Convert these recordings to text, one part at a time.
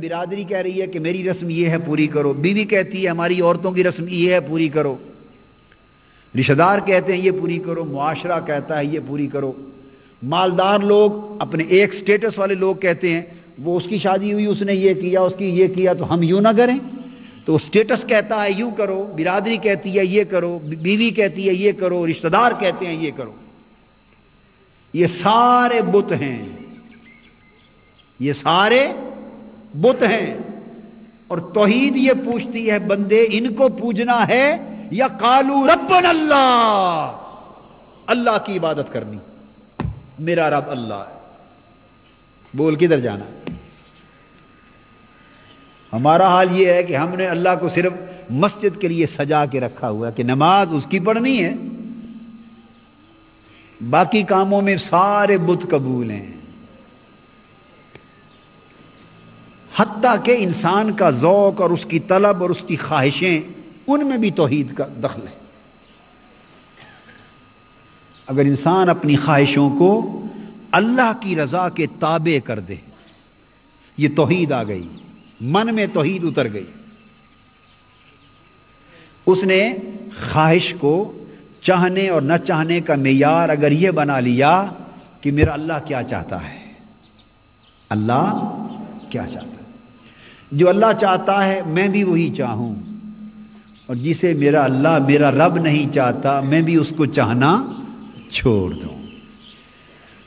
برادری کہہ رہی ہے کہ میری رسم یہ ہے پوری کرو، بیوی کہتی ہے ہماری عورتوں کی رسم یہ ہے پوری کرو، رشتہ دار کہتے ہیں یہ پوری کرو، معاشرہ کہتا ہے یہ پوری کرو، مالدار لوگ اپنے ایک سٹیٹس والے لوگ کہتے ہیں وہ اس کی شادی ہوئی اس نے یہ کیا اس کی یہ کیا تو ہم یوں نہ کریں، تو سٹیٹس کہتا ہے یوں کرو، برادری کہتی ہے یہ کرو، بیوی کہتی ہے یہ کرو، رشتہ دار کہتے ہیں یہ کرو۔ یہ سارے بت ہیں، یہ سارے بت ہیں، اور توحید یہ پوچھتی ہے بندے ان کو پوجنا ہے یا قالوا ربنا اللہ، اللہ کی عبادت کرنی، میرا رب اللہ ہے، بول کدھر جانا؟ ہمارا حال یہ ہے کہ ہم نے اللہ کو صرف مسجد کے لیے سجا کے رکھا ہوا ہے کہ نماز اس کی پڑھنی ہے، باقی کاموں میں سارے بت قبول ہیں، حتیٰ کہ انسان کا ذوق اور اس کی طلب اور اس کی خواہشیں ان میں بھی توحید کا دخل ہے۔ اگر انسان اپنی خواہشوں کو اللہ کی رضا کے تابع کر دے، یہ توحید آ گئی، من میں توحید اتر گئی، اس نے خواہش کو چاہنے اور نہ چاہنے کا معیار اگر یہ بنا لیا کہ میرا اللہ کیا چاہتا ہے، اللہ کیا چاہتا ہے، جو اللہ چاہتا ہے میں بھی وہی چاہوں، اور جسے میرا اللہ میرا رب نہیں چاہتا میں بھی اس کو چاہنا چھوڑ دوں۔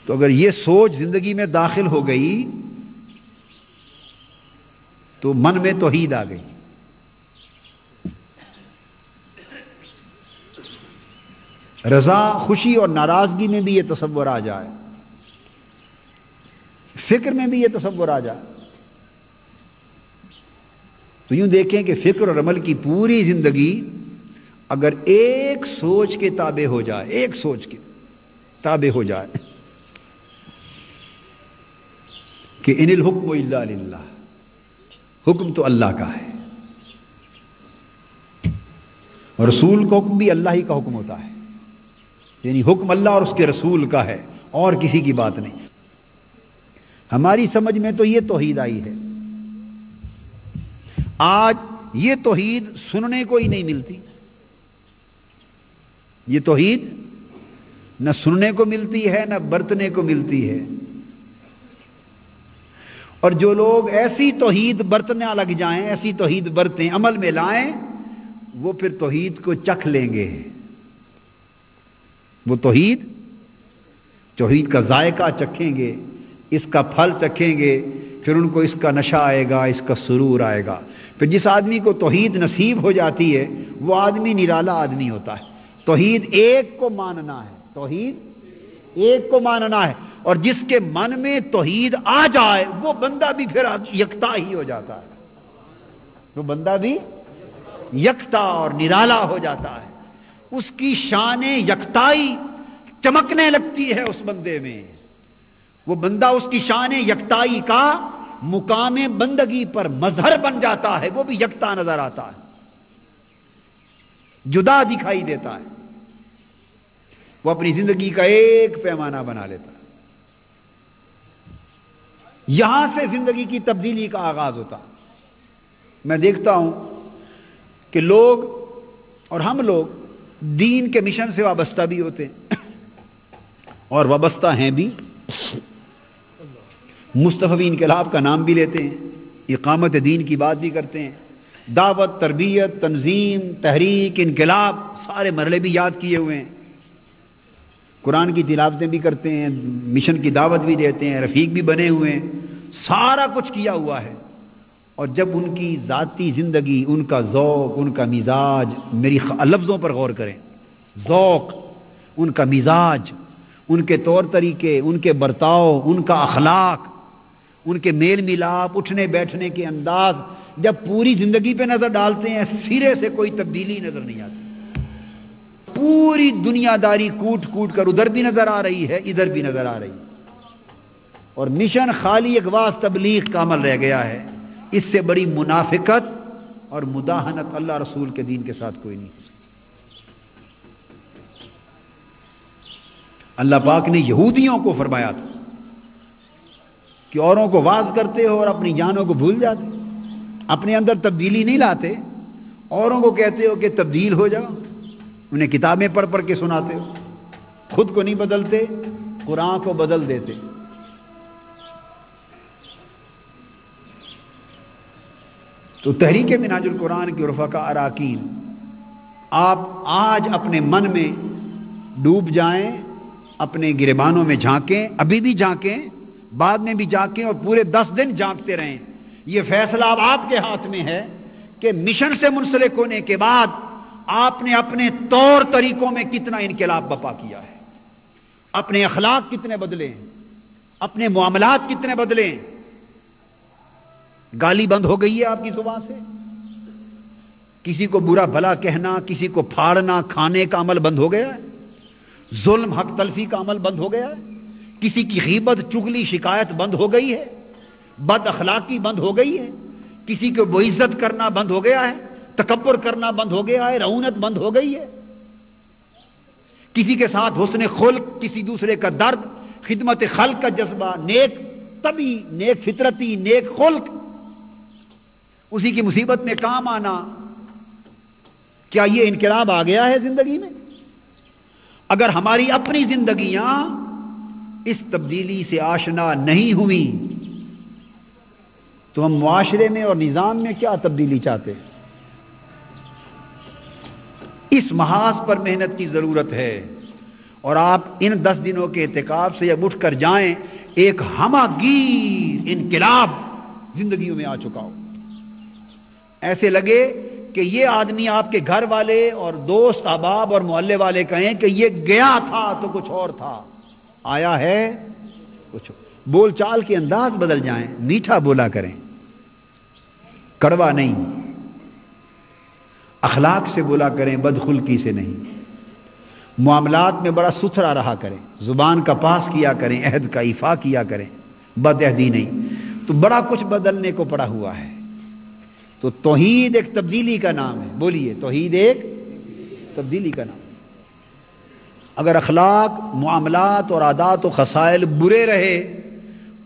تو اگر یہ سوچ زندگی میں داخل ہو گئی تو من میں توحید آ گئی۔ رضا، خوشی اور ناراضگی میں بھی یہ تصور آ جائے، فکر میں بھی یہ تصور آ جائے، تو یوں دیکھیں کہ فکر اور عمل کی پوری زندگی اگر ایک سوچ کے تابع ہو جائے، ایک سوچ کے تابع ہو جائے کہ ان الحکم الا للہ، حکم تو اللہ کا ہے، اور رسول کا حکم بھی اللہ ہی کا حکم ہوتا ہے، یعنی حکم اللہ اور اس کے رسول کا ہے اور کسی کی بات نہیں۔ ہماری سمجھ میں تو یہ توحید آئی ہے، آج یہ توحید سننے کو ہی نہیں ملتی، یہ توحید نہ سننے کو ملتی ہے نہ برتنے کو ملتی ہے، اور جو لوگ ایسی توحید برتنے لگ جائیں، ایسی توحید برتیں عمل میں لائیں، وہ پھر توحید کو چکھ لیں گے، وہ توحید کا ذائقہ چکھیں گے، اس کا پھل چکھیں گے، پھر ان کو اس کا نشہ آئے گا، اس کا سرور آئے گا۔ پھر جس آدمی کو توحید نصیب ہو جاتی ہے وہ آدمی نرالا آدمی ہوتا ہے۔ توحید ایک کو ماننا ہے، توحید ایک کو ماننا ہے، اور جس کے من میں توحید آ جائے وہ بندہ بھی پھر یکتا ہی ہو جاتا ہے، وہ بندہ بھی یکتا اور نرالا ہو جاتا ہے، اس کی شان یکتائی چمکنے لگتی ہے اس بندے میں، وہ بندہ اس کی شان یکتائی کا مقام بندگی پر مظہر بن جاتا ہے، وہ بھی یکتا نظر آتا ہے، جدا دکھائی دیتا ہے، وہ اپنی زندگی کا ایک پیمانہ بنا لیتا ہے۔ یہاں سے زندگی کی تبدیلی کا آغاز ہوتا۔ میں دیکھتا ہوں کہ لوگ اور ہم لوگ دین کے مشن سے وابستہ بھی ہوتے ہیں اور وابستہ ہیں بھی، مصطفی انقلاب کا نام بھی لیتے ہیں، اقامت دین کی بات بھی کرتے ہیں، دعوت، تربیت، تنظیم، تحریک، انقلاب، سارے مرحلے بھی یاد کیے ہوئے ہیں، قرآن کی تلاوتیں بھی کرتے ہیں، مشن کی دعوت بھی دیتے ہیں، رفیق بھی بنے ہوئے ہیں، سارا کچھ کیا ہوا ہے، اور جب ان کی ذاتی زندگی، ان کا ذوق، ان کا مزاج، میری لفظوں پر غور کریں، ذوق، ان کا مزاج، ان کے طور طریقے، ان کے برتاؤ، ان کا اخلاق، ان کے میل ملاپ، اٹھنے بیٹھنے کے انداز، جب پوری زندگی پہ نظر ڈالتے ہیں سرے سے کوئی تبدیلی نظر نہیں آتی، پوری دنیا داری کوٹ کوٹ کر ادھر بھی نظر آ رہی ہے، ادھر بھی نظر آ رہی ہے، اور مشن خالی ایک واز تبلیغ کا عمل رہ گیا ہے۔ اس سے بڑی منافقت اور مداہنت اللہ رسول کے دین کے ساتھ کوئی نہیں ہو سکتی۔ اللہ پاک نے یہودیوں کو فرمایا تھا کہ اوروں کو واعظ کرتے ہو اور اپنی جانوں کو بھول جاتے، اپنے اندر تبدیلی نہیں لاتے، اوروں کو کہتے ہو کہ تبدیل ہو جاؤ، انہیں کتابیں پڑھ پڑھ کے سناتے ہو، خود کو نہیں بدلتے، قرآن کو بدل دیتے۔ تو تحریک منہاج القرآن کے رفقا اراکین، آپ آج اپنے من میں ڈوب جائیں، اپنے گریبانوں میں جھانکیں، ابھی بھی جھانکیں، بعد میں بھی جھانکیں، اور پورے 10 دن جھانکتے رہیں۔ یہ فیصلہ اب آپ کے ہاتھ میں ہے کہ مشن سے منسلک ہونے کے بعد آپ نے اپنے طور طریقوں میں کتنا انقلاب برپا کیا ہے، اپنے اخلاق کتنے بدلے ہیں، اپنے معاملات کتنے بدلے ہیں۔ گالی بند ہو گئی ہے آپ کی زبان سے، کسی کو برا بھلا کہنا، کسی کو پھاڑنا کھانے کا عمل بند ہو گیا ہے، ظلم حق تلفی کا عمل بند ہو گیا ہے، کسی کی غیبت چغلی شکایت بند ہو گئی ہے، بد اخلاقی بند ہو گئی ہے، کسی کو بے عزت کرنا بند ہو گیا ہے، تکبر کرنا بند ہو گیا ہے، رعونت بند ہو گئی ہے، کسی کے ساتھ حسن خلق، کسی دوسرے کا درد، خدمت خلق کا جذبہ، نیک طبی، نیک فطرتی، نیک خلق، اسی کی مصیبت میں کام آنا۔ کیا یہ انقلاب آ گیا ہے زندگی میں؟ اگر ہماری اپنی زندگیاں اس تبدیلی سے آشنا نہیں ہوئی تو ہم معاشرے میں اور نظام میں کیا تبدیلی چاہتے ہیں؟ اس محاذ پر محنت کی ضرورت ہے، اور آپ ان 10 دنوں کے اعتکاف سے جب اٹھ کر جائیں، ایک ہماگیر انقلاب زندگیوں میں آ چکا ہو، ایسے لگے کہ یہ آدمی آپ کے گھر والے اور دوست احباب اور محلے والے کہیں کہ یہ گیا تھا تو کچھ اور تھا، آیا ہے کچھ اور۔ بول چال کے انداز بدل جائیں، میٹھا بولا کریں، کڑوا نہیں، اخلاق سے بولا کریں، بدخلقی سے نہیں، معاملات میں بڑا ستھرا رہا کریں، زبان کا پاس کیا کریں، عہد کا ایفا کیا کریں، بد عہدی نہیں۔ تو بڑا کچھ بدلنے کو پڑا ہوا ہے۔ تو توحید ایک تبدیلی کا نام ہے، بولیے، توحید ایک تبدیلی کا نام ہے۔ اگر اخلاق، معاملات اور عادات و خصائل برے رہے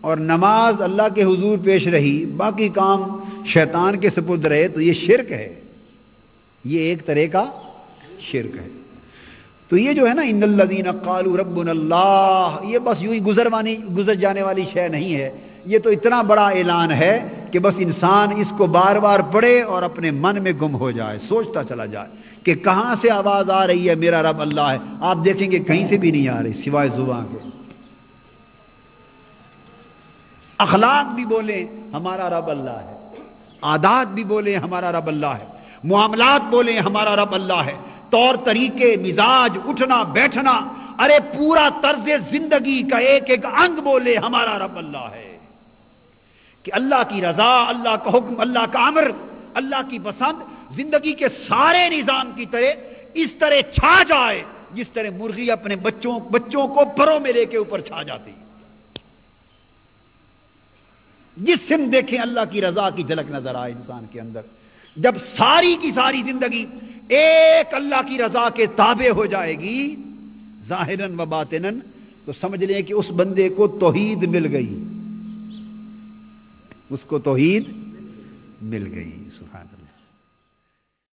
اور نماز اللہ کے حضور پیش رہی، باقی کام شیطان کے سپرد رہے، تو یہ شرک ہے، یہ ایک طرح کا شرک ہے۔ تو یہ جو ہے نا ان الذین قالوا ربنا اللہ، یہ بس یوں ہی گزر جانے والی شے نہیں ہے، یہ تو اتنا بڑا اعلان ہے کہ بس انسان اس کو بار بار پڑھے اور اپنے من میں گم ہو جائے، سوچتا چلا جائے کہ کہاں سے آواز آ رہی ہے میرا رب اللہ ہے۔ آپ دیکھیں گے کہیں سے بھی نہیں آ رہی سوائے زبان کے۔ اخلاق بھی بولیں ہمارا رب اللہ ہے، عادات بھی بولیں ہمارا رب اللہ ہے، معاملات بولیں ہمارا رب اللہ ہے، طور طریقے، مزاج، اٹھنا بیٹھنا، ارے پورا طرز زندگی کا ایک ایک انگ بولے ہمارا رب اللہ ہے، کہ اللہ کی رضا، اللہ کا حکم، اللہ کا امر، اللہ کی پسند زندگی کے سارے نظام کی طرح اس طرح چھا جائے جس طرح مرغی اپنے بچوں کو پروں میں لے کے اوپر چھا جاتی۔ جس سم دیکھیں اللہ کی رضا کی جھلک نظر آئے انسان کے اندر، جب ساری کی ساری زندگی ایک اللہ کی رضا کے تابع ہو جائے گی ظاہراً و باطناً، تو سمجھ لیں کہ اس بندے کو توحید مل گئی، اس کو توحید مل گئی۔ سبحان اللہ۔